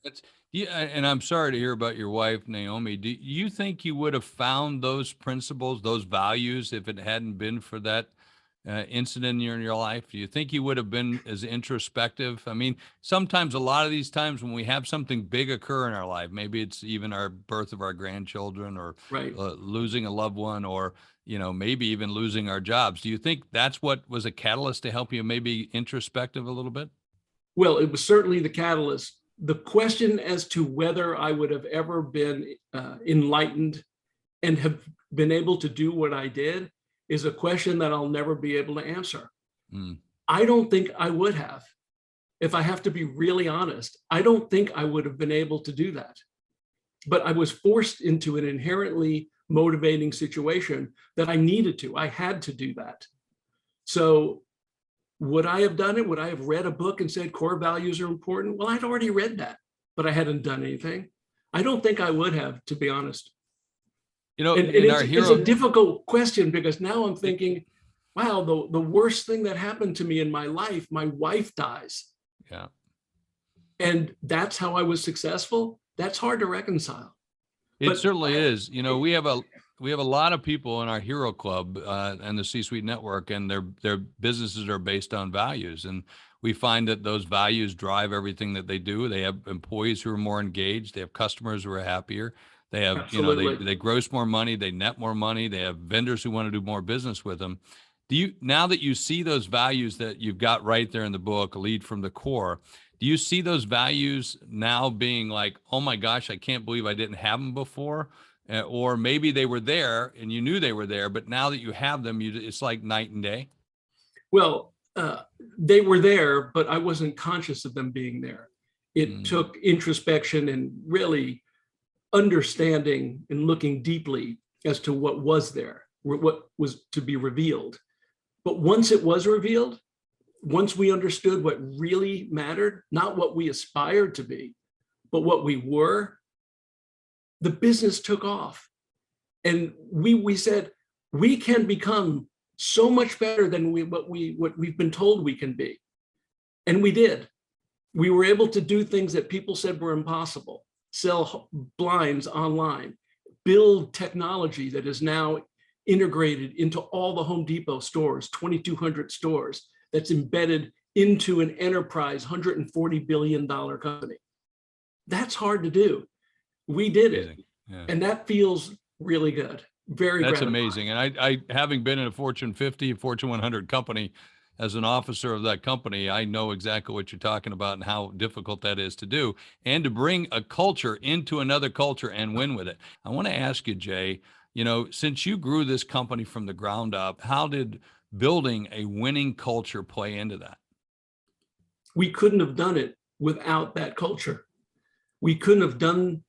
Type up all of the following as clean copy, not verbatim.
That's yeah, and I'm sorry to hear about your wife, Naomi. Do you think you would have found those principles, those values, if it hadn't been for that incident in your life? Do you think you would have been as introspective? I mean, sometimes, a lot of these times when we have something big occur in our life, maybe it's even our birth of our grandchildren, or Right. losing a loved one, or maybe even losing our jobs. Do you think that's what was a catalyst to help you maybe introspective a little bit? Well, it was certainly the catalyst. The question as to whether I would have ever been enlightened and have been able to do what I did is a question that I'll never be able to answer. Mm, I don't think I would have. If I have to be really honest, I don't think I would have been able to do that. But I was forced into an inherently motivating situation that I needed to. I had to do that. So would I have done it? Would I have read a book and said core values are important? Well, I'd already read that, but I hadn't done anything. I don't think I would have, to be honest. And in our it's a hero, difficult question because now I'm thinking, wow, the worst thing that happened to me in my life, my wife dies. yeah. And that's how I was successful. That's hard to reconcile. It But certainly is. We have a lot of people in our Hero Club and the C-Suite Network, and their businesses are based on values, and we find that those values drive everything that they do. They have employees who are more engaged. They have customers who are happier. They have, absolutely. they gross more money. They net more money. They have vendors who want to do more business with them. Do you, now that you see those values that you've got right there in the book, Lead from the Core, do you see those values now being like, oh my gosh, I can't believe I didn't have them before? Or maybe they were there and you knew they were there, but now that you have them, it's like night and day. Well, they were there, but I wasn't conscious of them being there. It Mm, took introspection and really understanding and looking deeply as to what was there, what was to be revealed. But once it was revealed, once we understood what really mattered, not what we aspired to be, but what we were, the business took off. And we said, we can become so much better than what we've been told we can be. And we did. We were able to do things that people said were impossible, sell blinds online, build technology that is now integrated into all the Home Depot stores, 2,200 stores, that's embedded into an enterprise $140 billion company. That's hard to do. We did it. amazing. Yeah. And that feels really good, very That's gratifying. amazing. And I having been in a Fortune 50, Fortune 100 company, as an officer of that company, I know exactly what you're talking about and how difficult that is to do, and to bring a culture into another culture and win with it. I want to ask you, Jay, since you grew this company from the ground up, how did building a winning culture play into that? We couldn't have done it without that culture. We couldn't have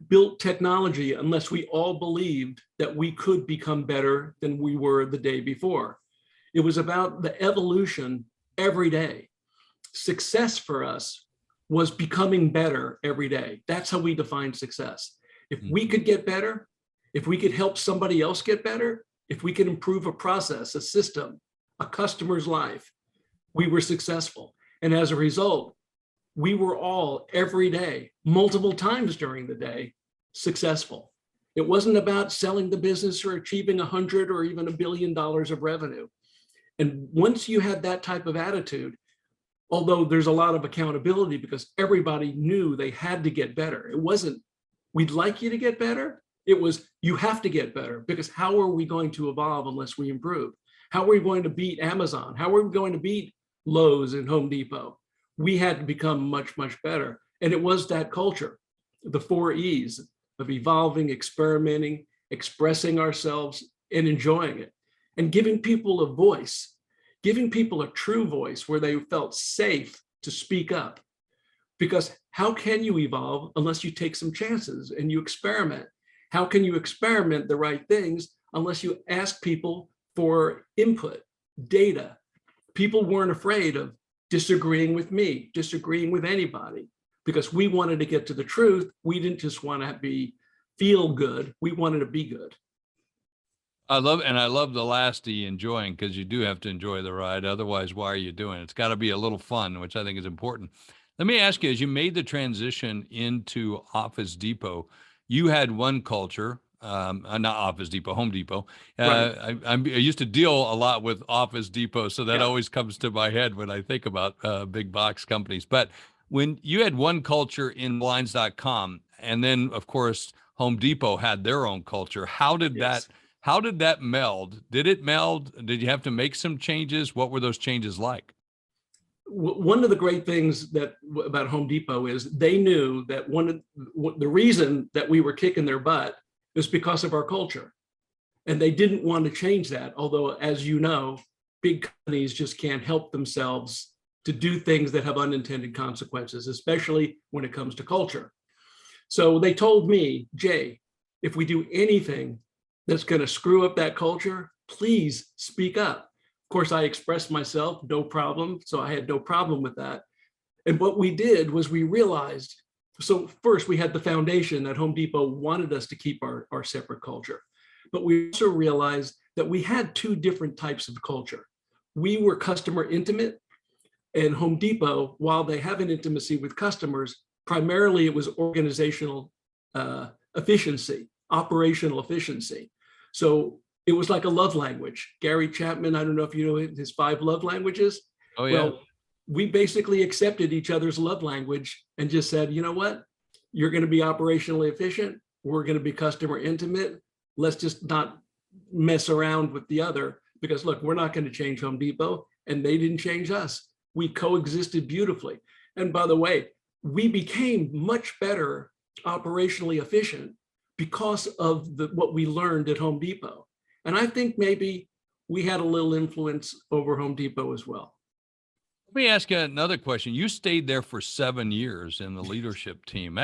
built technology unless we all believed that we could become better than we were the day before. It was about the evolution every day. Success for us was becoming better every day. That's how we define success. If we could get better, if we could help somebody else get better, if we could improve a process, a system, a customer's life, we were successful. And as a result, we were all every day, multiple times during the day, successful. It wasn't about selling the business or achieving 100 or even $1 billion of revenue. And once you had that type of attitude, although there's a lot of accountability because everybody knew they had to get better. It wasn't, we'd like you to get better. It was, you have to get better because how are we going to evolve unless we improve? How are we going to beat Amazon? How are we going to beat Lowe's and Home Depot? We had to become much, much better. And it was that culture, the 4 E's of evolving, experimenting, expressing ourselves, and enjoying it, and giving people a voice, giving people a true voice where they felt safe to speak up. Because how can you evolve unless you take some chances and you experiment? How can you experiment the right things unless you ask people for input, data? People weren't afraid of disagreeing with me, disagreeing with anybody, because we wanted to get to the truth. We didn't just want to feel good. We wanted to be good. I love the last E, enjoying, because you do have to enjoy the ride. Otherwise, why are you doing it? It's got to be a little fun, which I think is important. Let me ask you, as you made the transition into Office Depot, you had one culture, not Office Depot, Home Depot. Right. I used to deal a lot with Office Depot, so that Yeah. always comes to my head when I think about big box companies. But when you had one culture in blinds.com, and then of course Home Depot had their own culture, Yes. how did that meld? Did it meld? Did you have to make some changes? What were those changes like? One of the great things about Home Depot is they knew that the reason that we were kicking their butt is because of our culture. And they didn't want to change that. Although, as you know, big companies just can't help themselves to do things that have unintended consequences, especially when it comes to culture. So they told me, Jay, if we do anything that's going to screw up that culture, please speak up. Of course, I expressed myself, no problem. So I had no problem with that. And what we did was we realized, so first we had the foundation that Home Depot wanted us to keep our separate culture. But we also realized that we had two different types of culture. We were customer intimate, and Home Depot, while they have an intimacy with customers, primarily it was organizational efficiency, operational efficiency. So it was like a love language. Gary Chapman, I don't know if you know his 5 love languages. Oh, yeah. Well, we basically accepted each other's love language and just said, you know what? You're going to be operationally efficient. We're going to be customer intimate. Let's just not mess around with the other, because look, we're not going to change Home Depot, and they didn't change us. We coexisted beautifully. And by the way, we became much better operationally efficient because of what we learned at Home Depot. And I think maybe we had a little influence over Home Depot as well. Let me ask you another question. You stayed there for 7 years in the leadership team.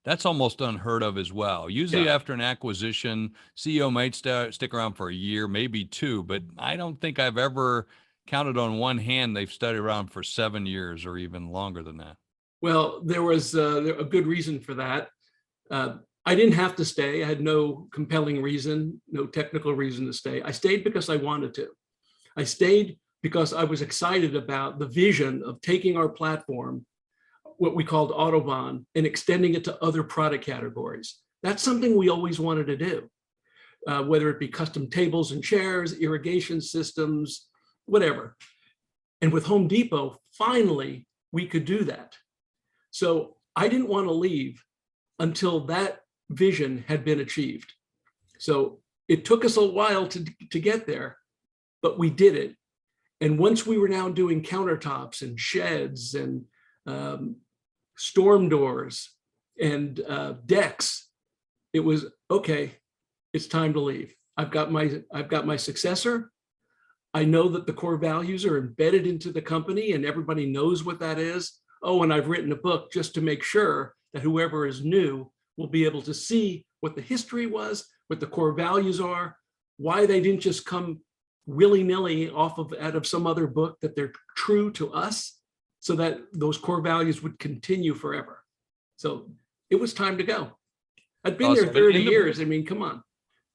That's almost unheard of as well. Usually Yeah. after an acquisition, CEO might stick around for a year, maybe 2, but I don't think I've ever counted on one hand they've stayed around for 7 years or even longer than that. Well, there was a good reason for that. I didn't have to stay. I had no compelling reason, no technical reason to stay. I stayed because I wanted to. I stayed because I was excited about the vision of taking our platform, what we called Autobahn, and extending it to other product categories. That's something we always wanted to do, whether it be custom tables and chairs, irrigation systems, whatever. And with Home Depot, finally, we could do that. So I didn't want to leave until that vision had been achieved. So it took us a while to get there, but we did it. And once we were now doing countertops and sheds and storm doors and decks, it was okay. It's time to leave. I've got my successor. I know that the core values are embedded into the company and everybody knows what that is. Oh, and I've written a book just to make sure that whoever is new will be able to see what the history was, what the core values are, why they didn't just come willy-nilly out of some other book, that they're true to us, so that those core values would continue forever. So it was time to go. I'd been there 30 years. I mean, come on.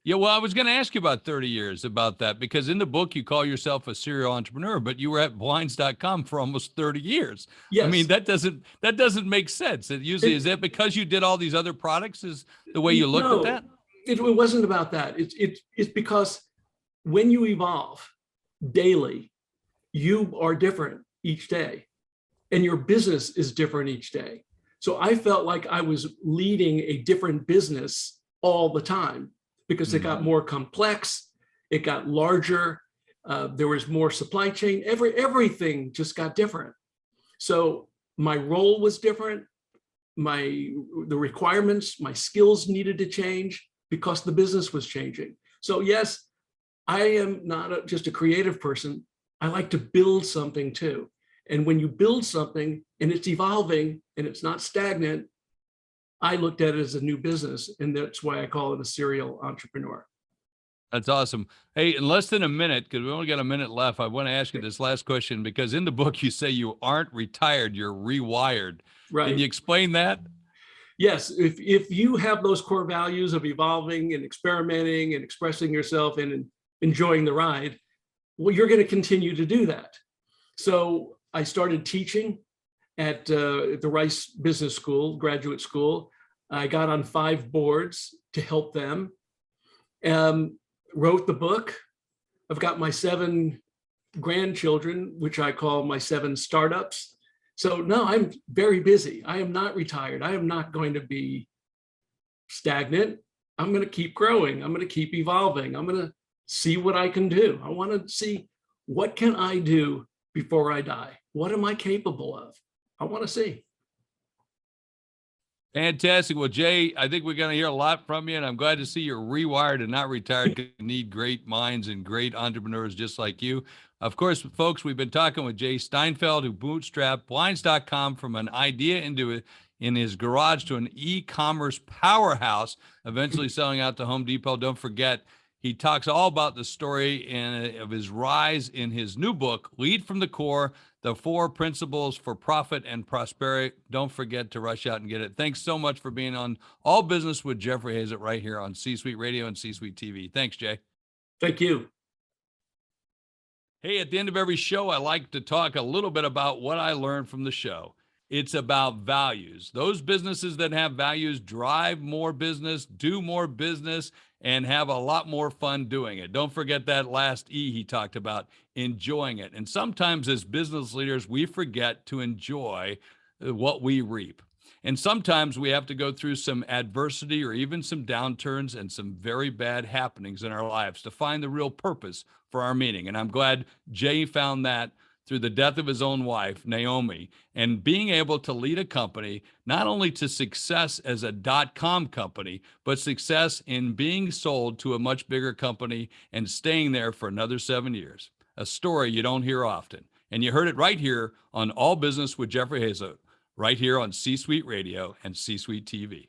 Yeah, well, I was going to ask you about 30 years about that, because in the book you call yourself a serial entrepreneur, but you were at blinds.com for almost 30 years. Yes. I mean, that doesn't make sense. Is that because you did all these other products is the way you looked at that? It wasn't about that. It's because when you evolve daily, you are different each day, and your business is different each day. So I felt like I was leading a different business all the time, because it got more complex, it got larger, there was more supply chain, everything just got different. So my role was different, the requirements, my skills needed to change because the business was changing. So yes, I am not just a creative person, I like to build something too. And when you build something and it's evolving and it's not stagnant, I looked at it as a new business, and that's why I call it a serial entrepreneur. That's awesome. Hey, in less than a minute, because we only got a minute left, I want to ask you this last question, because in the book you say you aren't retired, you're rewired. Right. Can you explain that? Yes. If you have those core values of evolving and experimenting and expressing yourself and enjoying the ride, well, you're going to continue to do that. So I started teaching, at the Rice Business School, graduate school. I got on 5 boards to help them. Wrote the book. I've got my 7 grandchildren, which I call my 7 startups. So no, I'm very busy. I am not retired. I am not going to be stagnant. I'm going to keep growing. I'm going to keep evolving. I'm going to see what I can do. I want to see, what can I do before I die? What am I capable of? I want to see. Fantastic. Well, Jay, I think we're going to hear a lot from you, and I'm glad to see you're rewired and not retired. You need great minds and great entrepreneurs just like you. Of course, folks, we've been talking with Jay Steinfeld, who bootstrapped blinds.com from an idea in his garage to an e-commerce powerhouse, eventually selling out to Home Depot. Don't forget, he talks all about the story of his rise in his new book, Lead from the Core, The 4 Principles for Profit and Prosperity. Don't forget to rush out and get it. Thanks so much for being on All Business with Jeffrey Hayzlett right here on C-Suite Radio and C-Suite TV. Thanks, Jay. Thank you. Hey, at the end of every show, I like to talk a little bit about what I learned from the show. It's about values. Those businesses that have values drive more business, do more business, and have a lot more fun doing it. Don't forget that last E he talked about, enjoying it. And sometimes as business leaders, we forget to enjoy what we reap. And sometimes we have to go through some adversity or even some downturns and some very bad happenings in our lives to find the real purpose for our meaning. And I'm glad Jay found that through the death of his own wife, Naomi, and being able to lead a company, not only to success as a .com company, but success in being sold to a much bigger company and staying there for another 7 years. A story you don't hear often. And you heard it right here on All Business with Jeffrey Hayzlett, right here on C-Suite Radio and C-Suite TV.